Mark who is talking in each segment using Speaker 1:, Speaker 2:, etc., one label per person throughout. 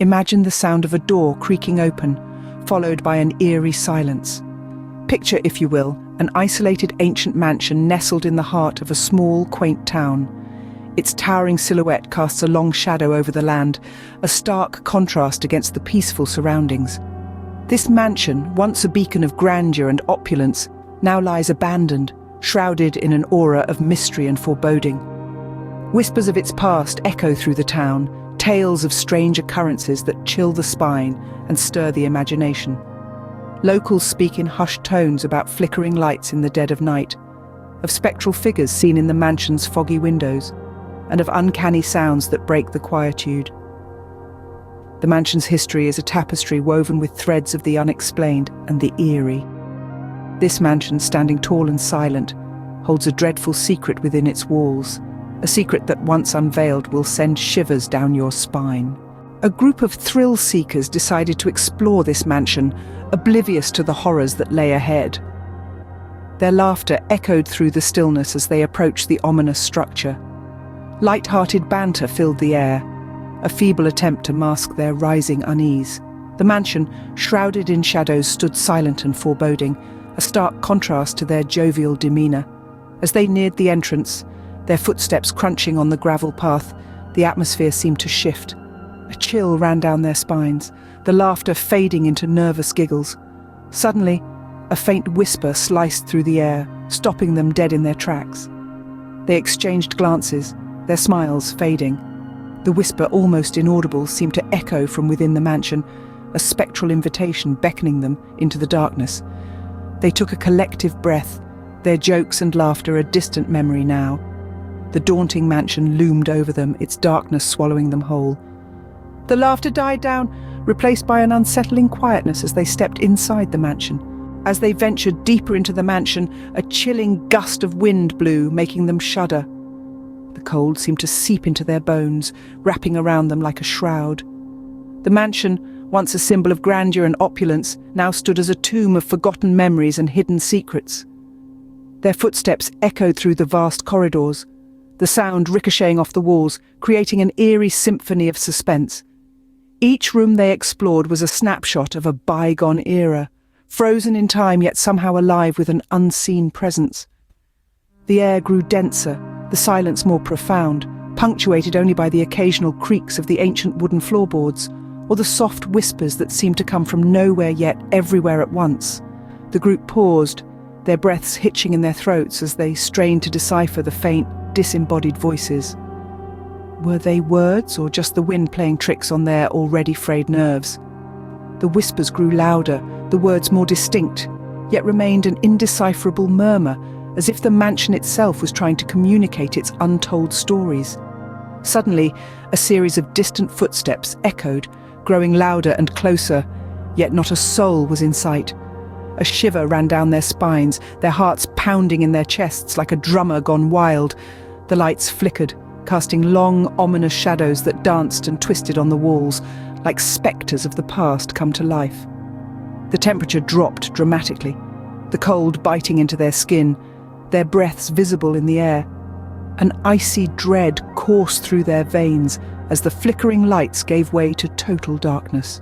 Speaker 1: Imagine the sound of a door creaking open, followed by an eerie silence. Picture, if you will, an isolated ancient mansion nestled in the heart of a small, quaint town. Its towering silhouette casts a long shadow over the land, a stark contrast against the peaceful surroundings. This mansion, once a beacon of grandeur and opulence, now lies abandoned, shrouded in an aura of mystery and foreboding. Whispers of its past echo through the town, tales of strange occurrences that chill the spine and stir the imagination. Locals speak in hushed tones about flickering lights in the dead of night, of spectral figures seen in the mansion's foggy windows, and of uncanny sounds that break the quietude. The mansion's history is a tapestry woven with threads of the unexplained and the eerie. This mansion, standing tall and silent, holds a dreadful secret within its walls, a secret that once unveiled will send shivers down your spine. A group of thrill-seekers decided to explore this mansion, oblivious to the horrors that lay ahead. Their laughter echoed through the stillness as they approached the ominous structure. Light-hearted banter filled the air, a feeble attempt to mask their rising unease. The mansion, shrouded in shadows, stood silent and foreboding, a stark contrast to their jovial demeanor. As they neared the entrance, their footsteps crunching on the gravel path, the atmosphere seemed to shift. A chill ran down their spines, the laughter fading into nervous giggles. Suddenly, a faint whisper sliced through the air, stopping them dead in their tracks. They exchanged glances, their smiles fading. The whisper, almost inaudible, seemed to echo from within the mansion, a spectral invitation beckoning them into the darkness. They took a collective breath, their jokes and laughter a distant memory now. The daunting mansion loomed over them, its darkness swallowing them whole. The laughter died down, replaced by an unsettling quietness as they stepped inside the mansion. As they ventured deeper into the mansion, a chilling gust of wind blew, making them shudder. The cold seemed to seep into their bones, wrapping around them like a shroud. The mansion, once a symbol of grandeur and opulence, now stood as a tomb of forgotten memories and hidden secrets. Their footsteps echoed through the vast corridors, the sound ricocheting off the walls, creating an eerie symphony of suspense. Each room they explored was a snapshot of a bygone era, frozen in time yet somehow alive with an unseen presence. The air grew denser, the silence more profound, punctuated only by the occasional creaks of the ancient wooden floorboards, or the soft whispers that seemed to come from nowhere yet everywhere at once. The group paused, their breaths hitching in their throats as they strained to decipher the faint, disembodied voices. Were they words or just the wind playing tricks on their already frayed nerves? The whispers grew louder, the words more distinct, yet remained an indecipherable murmur, as if the mansion itself was trying to communicate its untold stories. Suddenly, a series of distant footsteps echoed, growing louder and closer, yet not a soul was in sight. A shiver ran down their spines, their hearts pounding in their chests like a drummer gone wild. The lights flickered, casting long, ominous shadows that danced and twisted on the walls, like spectres of the past come to life. The temperature dropped dramatically, the cold biting into their skin, their breaths visible in the air. An icy dread coursed through their veins as the flickering lights gave way to total darkness.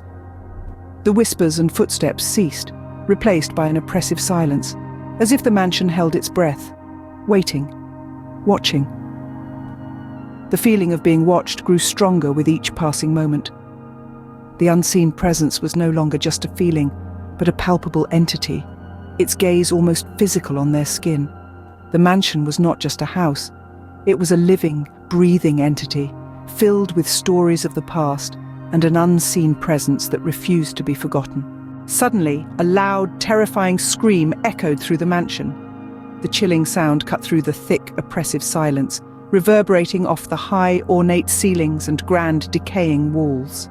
Speaker 1: The whispers and footsteps ceased, replaced by an oppressive silence, as if the mansion held its breath, waiting, watching. The feeling of being watched grew stronger with each passing moment. The unseen presence was no longer just a feeling, but a palpable entity, its gaze almost physical on their skin. The mansion was not just a house. It was a living, breathing entity, filled with stories of the past and an unseen presence that refused to be forgotten. Suddenly, a loud, terrifying scream echoed through the mansion. The chilling sound cut through the thick, oppressive silence, reverberating off the high, ornate ceilings and grand, decaying walls.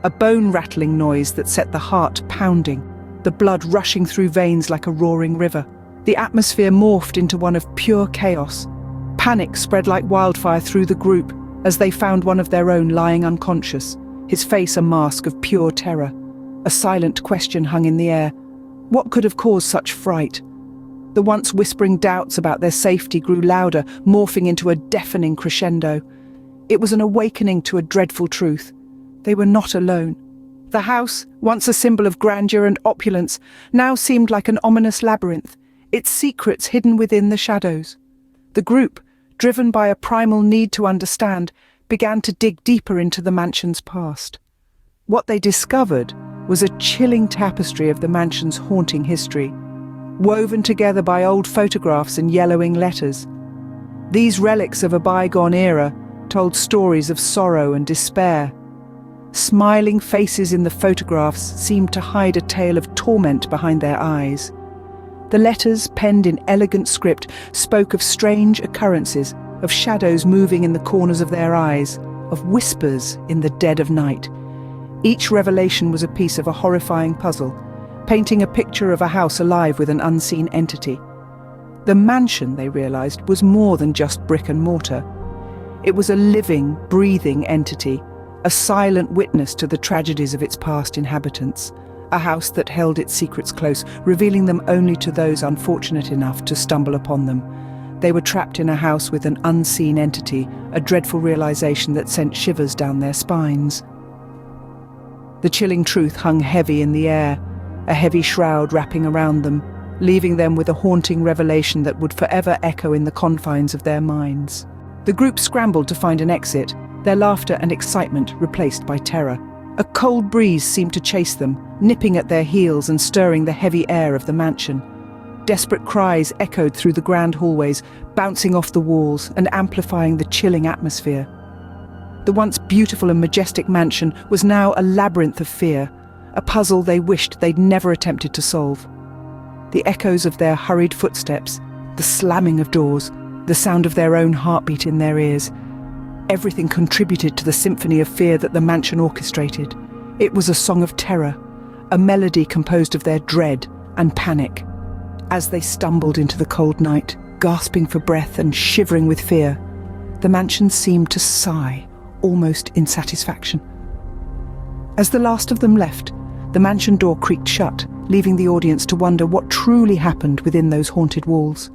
Speaker 1: A bone-rattling noise that set the heart pounding, the blood rushing through veins like a roaring river. The atmosphere morphed into one of pure chaos. Panic spread like wildfire through the group as they found one of their own lying unconscious, his face a mask of pure terror. A silent question hung in the air. What could have caused such fright? The once whispering doubts about their safety grew louder, morphing into a deafening crescendo. It was an awakening to a dreadful truth. They were not alone. The house, once a symbol of grandeur and opulence, now seemed like an ominous labyrinth, its secrets hidden within the shadows. The group, driven by a primal need to understand, began to dig deeper into the mansion's past. What they discovered was a chilling tapestry of the mansion's haunting history, woven together by old photographs and yellowing letters. These relics of a bygone era told stories of sorrow and despair. Smiling faces in the photographs seemed to hide a tale of torment behind their eyes. The letters, penned in elegant script, spoke of strange occurrences, of shadows moving in the corners of their eyes, of whispers in the dead of night. Each revelation was a piece of a horrifying puzzle, painting a picture of a house alive with an unseen entity. The mansion, they realized, was more than just brick and mortar. It was a living, breathing entity, a silent witness to the tragedies of its past inhabitants, a house that held its secrets close, revealing them only to those unfortunate enough to stumble upon them. They were trapped in a house with an unseen entity, a dreadful realization that sent shivers down their spines. The chilling truth hung heavy in the air, a heavy shroud wrapping around them, leaving them with a haunting revelation that would forever echo in the confines of their minds. The group scrambled to find an exit, their laughter and excitement replaced by terror. A cold breeze seemed to chase them, nipping at their heels and stirring the heavy air of the mansion. Desperate cries echoed through the grand hallways, bouncing off the walls and amplifying the chilling atmosphere. The once beautiful and majestic mansion was now a labyrinth of fear, a puzzle they wished they'd never attempted to solve. The echoes of their hurried footsteps, the slamming of doors, the sound of their own heartbeat in their ears, everything contributed to the symphony of fear that the mansion orchestrated. It was a song of terror, a melody composed of their dread and panic. As they stumbled into the cold night, gasping for breath and shivering with fear, the mansion seemed to sigh, almost in satisfaction. As the last of them left, the mansion door creaked shut, leaving the audience to wonder what truly happened within those haunted walls.